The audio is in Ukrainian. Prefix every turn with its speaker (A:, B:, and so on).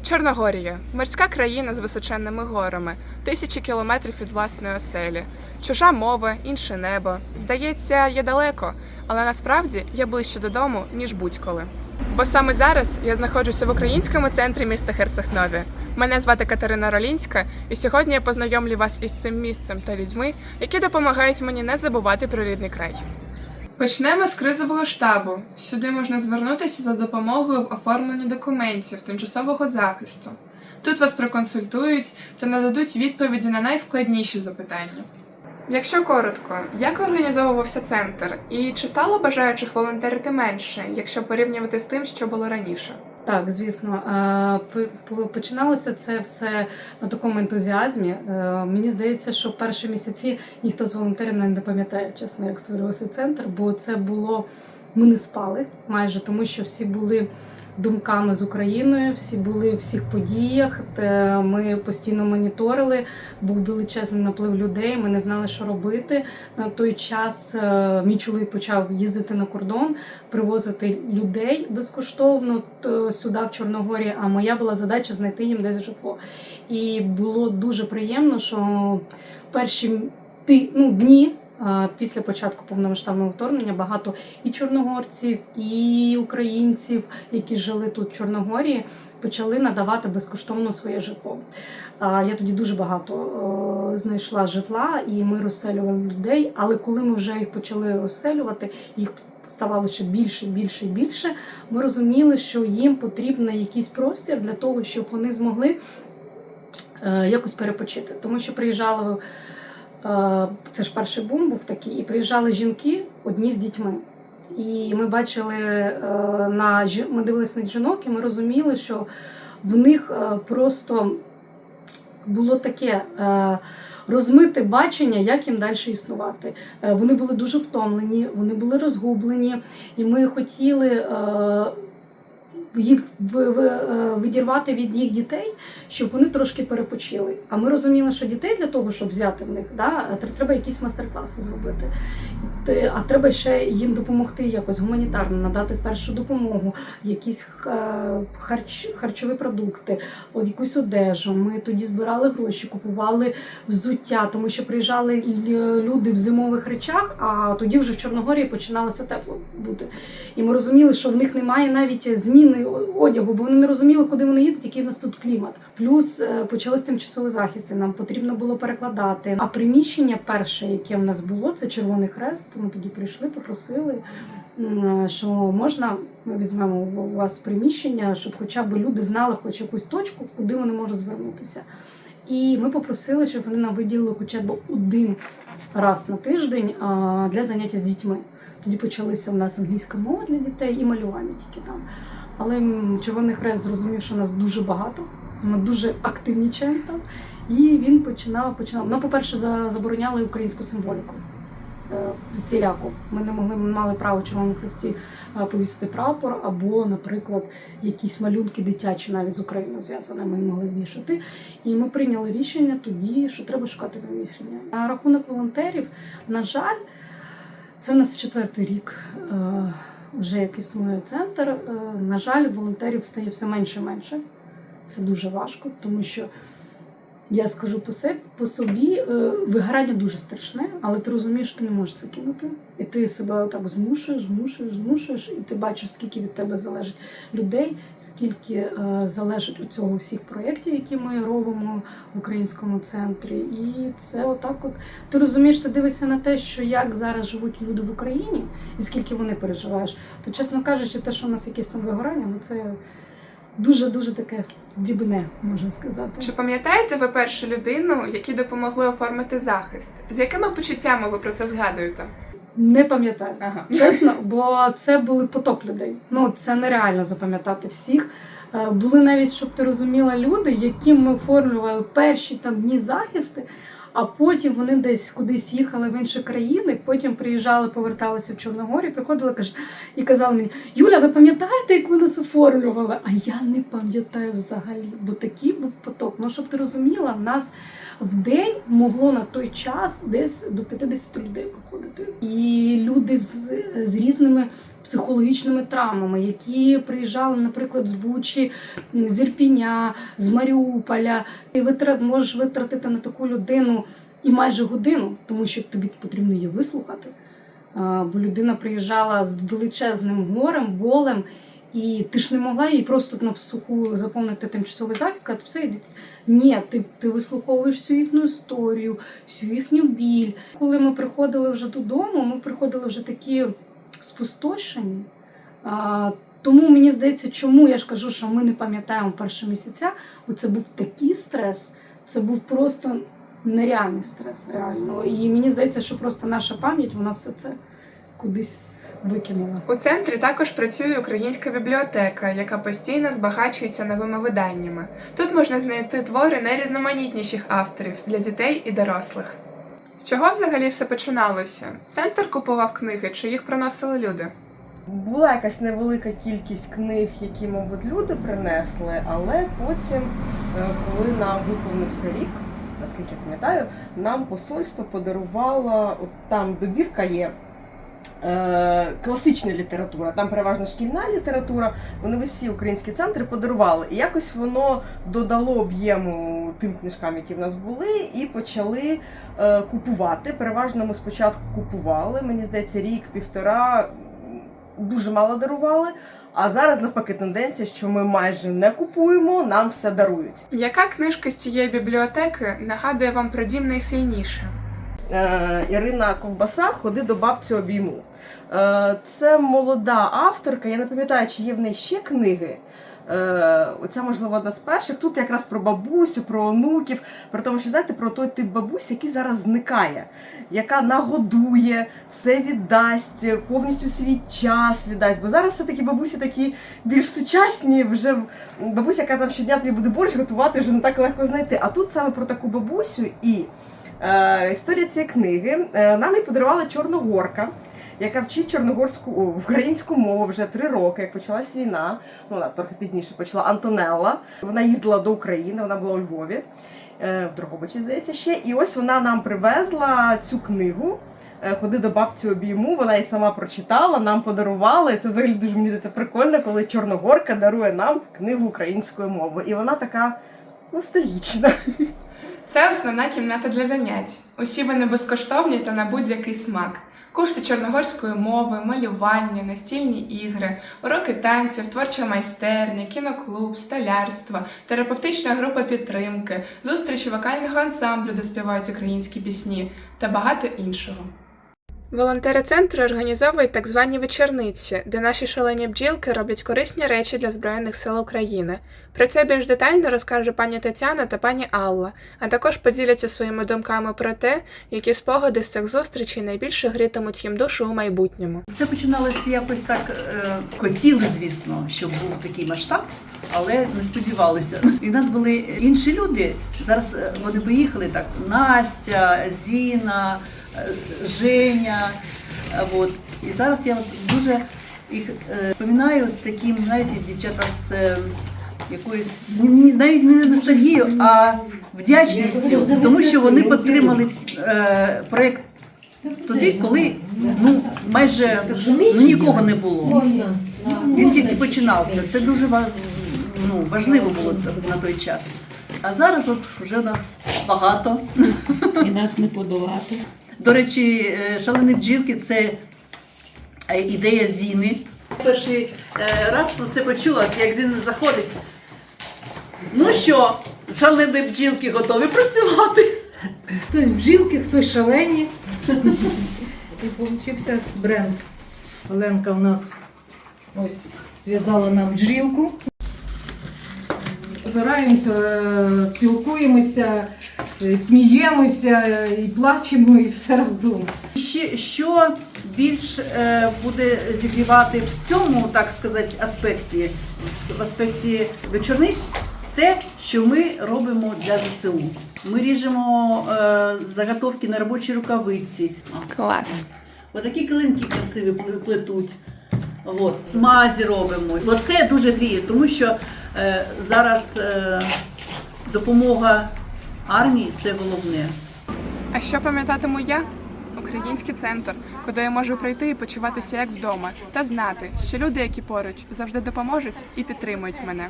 A: Чорногорія – морська країна з височенними горами, тисячі кілометрів від власної оселі. Чужа мова, інше небо. Здається, є далеко, але насправді я ближче додому, ніж будь-коли. Бо саме зараз я знаходжуся в українському центрі міста Херцег-Нові. Мене звати Катерина Ролінська, і сьогодні я познайомлю вас із цим місцем та людьми, які допомагають мені не забувати про рідний край. Почнемо з кризового штабу. Сюди можна звернутися за допомогою в оформленні документів тимчасового захисту. Тут вас проконсультують та нададуть відповіді на найскладніші запитання. Якщо коротко, як організовувався центр і чи стало бажаючих волонтерити менше, якщо порівнювати з тим, що було раніше?
B: Так, звісно. Починалося це все на такому ентузіазмі. Мені здається, що перші місяці ніхто з волонтерів не пам'ятає, чесно, як створювався центр, бо це було... Ми не спали майже, тому що всі були думками з Україною, всі були в всіх подіях, ми постійно моніторили, був величезний наплив людей, ми не знали, що робити. На той час мій чоловік почав їздити на кордон, привозити людей безкоштовно сюди, в Чорногорії, а моя була задача знайти їм десь житло. І було дуже приємно, що перші дні, після початку повномасштабного вторгнення багато і чорногорців, і українців, які жили тут в Чорногорії, почали надавати безкоштовно своє житло. Я тоді дуже багато знайшла житла, і ми розселювали людей, але коли ми вже їх почали розселювати, їх ставало ще більше, більше і більше, ми розуміли, що їм потрібен якийсь простір для того, щоб вони змогли якось перепочити. Тому що приїжджали... Це ж перший бум був такий, і приїжджали жінки одні з дітьми. І ми бачили, ми дивилися на жінок, і ми розуміли, що в них просто було таке розмите бачення, як їм далі існувати. Вони були дуже втомлені, вони були розгублені, і ми хотіли їх відірвати від їх дітей, щоб вони трошки перепочили. А ми розуміли, що дітей для того, щоб взяти в них, треба якісь майстер-класи зробити. А треба ще їм допомогти якось гуманітарно, надати першу допомогу, якісь харчові продукти, якусь одежу. Ми тоді збирали гроші, купували взуття, тому що приїжджали люди в зимових речах, а тоді вже в Чорногорії починалося тепло бути. І ми розуміли, що в них немає навіть зміни одягу, бо вони не розуміли, куди вони їдуть, який в нас тут клімат. Плюс почались тимчасові захисти, нам потрібно було перекладати. А приміщення перше, яке в нас було, це Червоний Хрест. Ми тоді прийшли, попросили, що можна, ми візьмемо у вас приміщення, щоб хоча б люди знали хоч якусь точку, куди вони можуть звернутися. І ми попросили, щоб вони нам виділили хоча б один раз на тиждень для заняття з дітьми. Тоді почалися в нас англійська мова для дітей і малювання тільки там. Але Червоний Хрест зрозумів, що нас дуже багато, ми дуже активнічаємо там. І він починав. Ну, по-перше, забороняли українську символіку. Всіляку. Ми не мали право в Червоному Хресті повісити прапор, або, наприклад, якісь малюнки дитячі навіть з Україною зв'язані, ми не могли вішати. І ми прийняли рішення тоді, що треба шукати приміщення. На рахунок волонтерів, на жаль, це в нас 4-й рік вже як існує центр. На жаль, волонтерів стає все менше і менше. Це дуже важко, тому що я скажу по собі, вигорання дуже страшне, але ти розумієш, що ти не можеш це кинути. І ти себе отак змушуєш, і ти бачиш, скільки від тебе залежить людей, скільки залежить від цього всіх проєктів, які ми робимо в українському центрі. І це отак от. Ти розумієш, ти дивишся на те, що як зараз живуть люди в Україні, і скільки вони переживаєш. То, чесно кажучи, те, що у нас якесь там вигорання, це дуже-дуже таке дрібне, можна сказати.
A: Чи пам'ятаєте ви першу людину, якій допомогли оформити захист? З якими почуттями ви про це згадуєте?
B: Не пам'ятаю, чесно, бо це були поток людей. Це нереально запам'ятати всіх. Були навіть, щоб ти розуміла, люди, яким ми оформлювали перші дні захисти, а потім вони десь кудись їхали в інші країни, потім приїжджали, поверталися в Чорногорію, приходили і казали мені: Юля, ви пам'ятаєте, як ви нас оформлювали? А я не пам'ятаю взагалі, бо такий був поток. Ну, щоб ти розуміла, в нас в день могло на той час десь до 50 людей виходити. І люди з різними психологічними травмами, які приїжджали, наприклад, з Бучі, з Ірпіня, з Маріуполя. І можеш витратити на таку людину і майже годину, тому що тобі потрібно її вислухати. Бо людина приїжджала з величезним горем, болем, і ти ж не могла їй просто навсуху заповнити тимчасовий захист, сказати: все, йдіть. Ні, ти вислуховуєш всю їхню історію, всю їхню біль. Коли ми приходили вже додому, ми приходили вже такі спустошені. Тому мені здається, чому я ж кажу, що ми не пам'ятаємо перші місяця, це був такий стрес, це був просто нереальний стрес, реально. І мені здається, що просто наша пам'ять, вона все це кудись викинула.
A: У центрі також працює українська бібліотека, яка постійно збагачується новими виданнями. Тут можна знайти твори найрізноманітніших авторів для дітей і дорослих. З чого взагалі все починалося? Центр купував книги, чи їх приносили люди?
C: Була якась невелика кількість книг, які, мабуть, люди принесли, але потім, коли нам виповнився рік, наскільки я пам'ятаю, нам посольство подарувало, от там добірка є, класична література, там переважно шкільна література, вони всі українські центри подарували. І якось воно додало об'єму тим книжкам, які в нас були, і почали купувати. Переважно ми спочатку купували, мені здається, рік-півтора, дуже мало дарували, а зараз навпаки тенденція, що ми майже не купуємо, нам все дарують.
A: Яка книжка з цієї бібліотеки нагадує вам про дім найсильніше?
C: Ірина Ковбаса «Ходи до бабці обійму». Це молода авторка, я не пам'ятаю, чи є в неї ще книги. Оця, можливо, одна з перших. Тут якраз про бабусю, про онуків, про тому, що, знаєте, про той тип бабусі, який зараз зникає, яка нагодує, все віддасть, повністю свій час віддасть. Бо зараз все-таки бабусі такі більш сучасні, вже бабуся, яка там щодня тобі буде борщ готувати, вже не так легко знайти. А тут саме про таку бабусю і історія цієї книги. Нам її подарувала чорногорка, яка вчить українську мову вже 3 роки, як почалась війна. Ну, вона трохи пізніше почала. Антонелла. Вона їздила до України, вона була у Львові, в Дрогобичі, здається, ще. І ось вона нам привезла цю книгу «Ходи до бабці обійму». Вона її сама прочитала, нам подарувала. І це взагалі дуже, мені здається, прикольно, коли чорногорка дарує нам книгу українською мовою. І вона така ностальгічна.
A: Це основна кімната для занять. Усі вони безкоштовні та на будь-який смак. Курси чорногорської мови, малювання, настільні ігри, уроки танців, творча майстерня, кіноклуб, столярство, терапевтична група підтримки, зустрічі вокального ансамблю, де співають українські пісні та багато іншого. Волонтери центру організовують так звані вечорниці, де наші шалені бджілки роблять корисні речі для Збройних сил України. Про це більш детально розкаже пані Тетяна та пані Алла, а також поділяться своїми думками про те, які спогади з цих зустрічей найбільше грітимуть їм душу у майбутньому.
D: Все починалося якось так, хотіли, звісно, щоб був такий масштаб, але не сподівалися. І в нас були інші люди, зараз вони поїхали так, Настя, Зіна, Женя, от. І зараз я дуже їх пам'ятаю з таким, знаєте, дівчата з якоюсь, навіть не ностальгією, а вдячністю, тому що вони підтримали проєкт тоді, коли майже нікого не було. Він тільки починався. Це дуже важливо було на той час. А зараз от вже нас багато.
E: І нас не подолати.
D: До речі, шалені бджілки – це ідея Зіни. Перший раз про це почула, як Зіна заходить. Ну що, шалені бджілки готові працювати?
B: Хтось бджілки, хтось шалені. І получився бренд.
E: Оленка у нас ось зв'язала нам бджілку. Збираємося, спілкуємося, сміємося і плачемо, і все разом.
D: Що більш буде зігрівати в цьому, так сказати, аспекті, в аспекті вечорниць, те, що ми робимо для ЗСУ. Ми ріжемо заготовки на робочі рукавиці.
A: Клас.
D: Отакі килимки красиві плетуть. От. Мазі робимо. Оце дуже гріє, тому що зараз допомога армії – це головне.
A: А що пам'ятатиму я? Український центр, куди я можу прийти і почуватися як вдома, та знати, що люди, які поруч, завжди допоможуть і підтримують мене.